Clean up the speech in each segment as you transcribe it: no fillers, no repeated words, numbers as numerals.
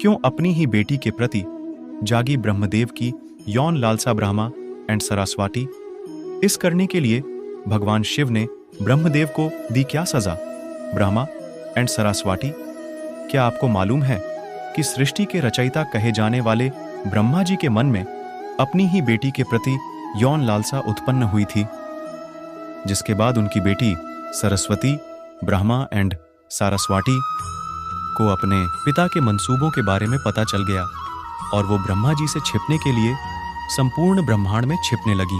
क्यों अपनी ही बेटी के प्रति जागी ब्रह्मदेव की यौन लालसा ब्रह्मा एंड सरस्वती? इस करने के लिए भगवान शिव ने ब्रह्मदेव को दी क्या सजा? ब्रह्मा एंड सरस्वती, क्या आपको मालूम है कि सृष्टि के रचयिता कहे जाने वाले ब्रह्मा जी के मन में अपनी ही बेटी के प्रति यौन लालसा उत्पन्न हुई थी, जिसके बाद उनकी बेटी सरस्वती ब्रह्मा एंड सरस्वती को अपने पिता के मंसूबों के बारे में पता चल गया और वो ब्रह्मा जी से छिपने के लिए संपूर्ण ब्रह्मांड में छिपने लगी।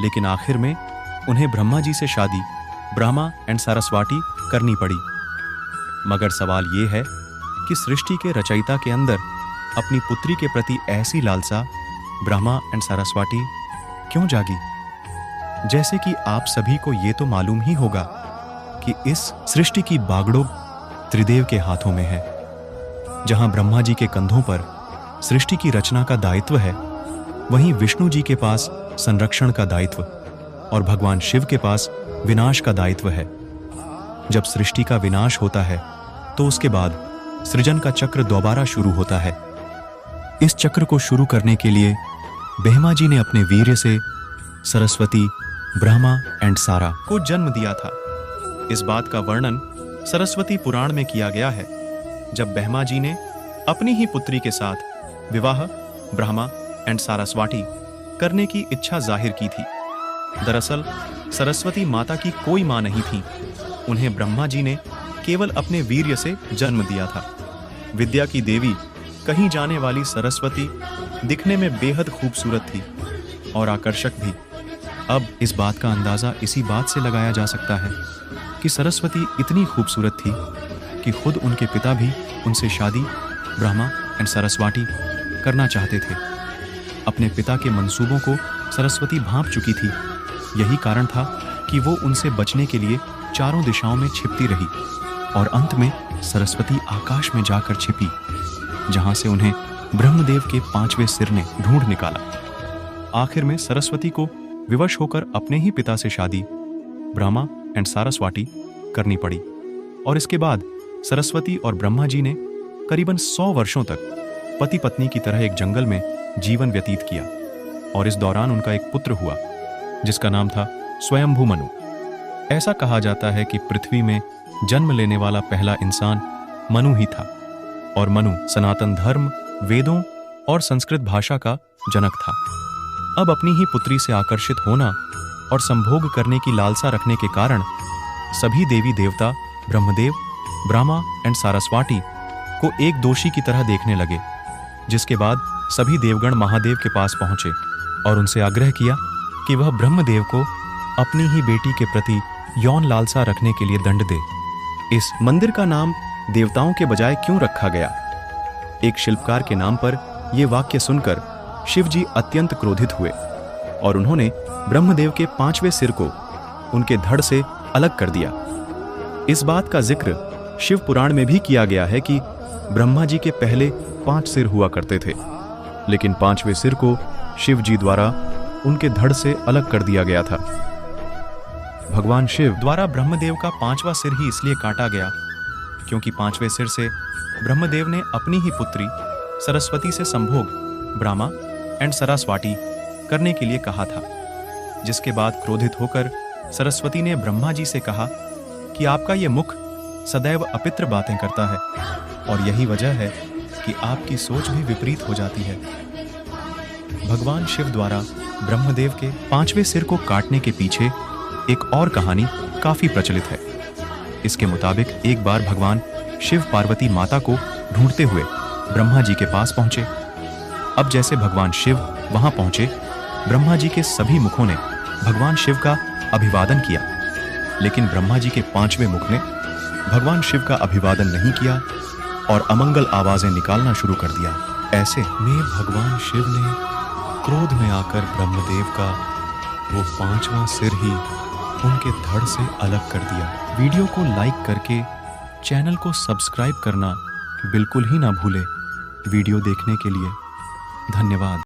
लेकिन आखिर में उन्हें ब्रह्मा जी से शादी ब्रह्मा एंड सरस्वती करनी पड़ी। मगर सवाल ये है कि सृष्टि के रचयिता के अंदर अपनी पुत्री के प्रति ऐसी लालसा ब्रह्मा एंड सरस्वती क्यों जागी? जैसे कि आप सभी को ये तो मालूम ही होगा कि इस सृष्टि की बागडोर त्रिदेव के हाथों में है। जहां ब्रह्मा जी के कंधों पर सृष्टि की रचना का दायित्व है, वहीं विष्णु जी के पास संरक्षण का दायित्व और भगवान शिव के पास विनाश का दायित्व है। जब सृष्टि का विनाश होता है तो उसके बाद सृजन का चक्र दोबारा शुरू होता है। इस चक्र को शुरू करने के लिए ब्रह्मा जी ने अपने वीर्य से सरस्वती ब्रह्मा एंड सारा को जन्म दिया था। इस बात का वर्णन सरस्वती पुराण में किया गया है, जब ब्रह्मा जी ने अपनी ही पुत्री के साथ विवाह ब्रह्मा एंड सरस्वती करने की इच्छा जाहिर की थी। दरअसल सरस्वती माता की कोई मां नहीं थी, उन्हें ब्रह्मा जी ने केवल अपने वीर्य से जन्म दिया था। विद्या की देवी कहीं जाने वाली सरस्वती दिखने में बेहद खूबसूरत थी और आकर्षक भी। अब इस बात का अंदाजा इसी बात से लगाया जा सकता है कि सरस्वती इतनी खूबसूरत थी कि खुद उनके पिता भी उनसे शादी ब्रह्मा एंड सरस्वती करना चाहते थे। अपने पिता के मंसूबों को सरस्वती भांप चुकी थी। यही कारण था कि वो उनसे बचने के लिए चारों दिशाओं में छिपती रही और अंत में सरस्वती आकाश में जाकर छिपी, जहां से उन्हें ब्रह्मदेव के 5वें सिर ने ढूंढ निकाला। आखिर में सरस्वती को विवश होकर अपने ही पिता से शादी ब्रह्मा एंड सरस्वती करनी पड़ी और इसके बाद सरस्वती और ब्रह्मा जी ने करीबन 100 वर्षों तक पति पत्नी की तरह एक जंगल में जीवन व्यतीत किया और इस दौरान उनका एक पुत्र हुआ जिसका नाम था स्वयंभू मनु। ऐसा कहा जाता है कि पृथ्वी में जन्म लेने वाला पहला इंसान मनु ही था और मनु सनातन धर्म, वेदों और संस्कृत भाषा का जनक था। अब अपनी ही पुत्री से आकर्षित होना और संभोग करने की लालसा रखने के कारण सभी देवी देवता ब्रह्मदेव, ब्रह्मा एंड सरस्वती को एक दोषी की तरह देखने लगे, जिसके बाद सभी देवगण महादेव के पास पहुंचे और उनसे आग्रह किया कि वह ब्रह्मदेव को अपनी ही बेटी के प्रति यौन लालसा रखने के लिए दंड दे। इस मंदिर का नाम देवताओं के बजाय क्यों रखा गया? एक शिल्पकार के नाम पर यह वाक्य सुनकर शिव जी अत्यंत क्रोधित हुए और उन्होंने ब्रह्मदेव के 5वें सिर को उनके धड़ से अलग कर दिया। इस बात का जिक्र शिव पुराण में भी किया गया है कि ब्रह्मा जी के पहले 5 सिर हुआ करते थे, लेकिन 5वें सिर को शिव जी द्वारा उनके धड़ से अलग कर दिया गया था। भगवान शिव द्वारा ब्रह्मदेव का 5वां सिर ही इसलिए काटा गया क्योंकि 5वें सिर से ब्रह्मदेव ने अपनी ही पुत्री सरस्वती से संभोग ब्रह्मा एंड सरस्वती करने के लिए कहा था, जिसके बाद क्रोधित होकर सरस्वती ने ब्रह्मा जी से कहा कि आपका ये मुख सदैव अपित्र बातें करता है और यही वजह है कि आपकी सोच भी विपरीत हो जाती है। भगवान शिव द्वारा ब्रह्मदेव के 5वें सिर को काटने के पीछे एक और कहानी काफी प्रचलित है। इसके मुताबिक एक बार भगवान शिव पार्वती माता को ढूंढते हुए ब्रह्मा जी के पास पहुंचे। अब जैसे भगवान शिव वहां पहुंचे, ब्रह्मा जी के सभी मुखों ने भगवान शिव का अभिवादन किया, लेकिन ब्रह्मा जी के 5वें मुख ने भगवान शिव का अभिवादन नहीं किया और अमंगल आवाजें निकालना शुरू कर दिया। ऐसे में भगवान शिव ने क्रोध में आकर ब्रह्मदेव का वो 5वां सिर ही उनके धड़ से अलग कर दिया। वीडियो को लाइक करके चैनल को सब्सक्राइब करना बिल्कुल ही ना भूले। वीडियो देखने के लिए धन्यवाद।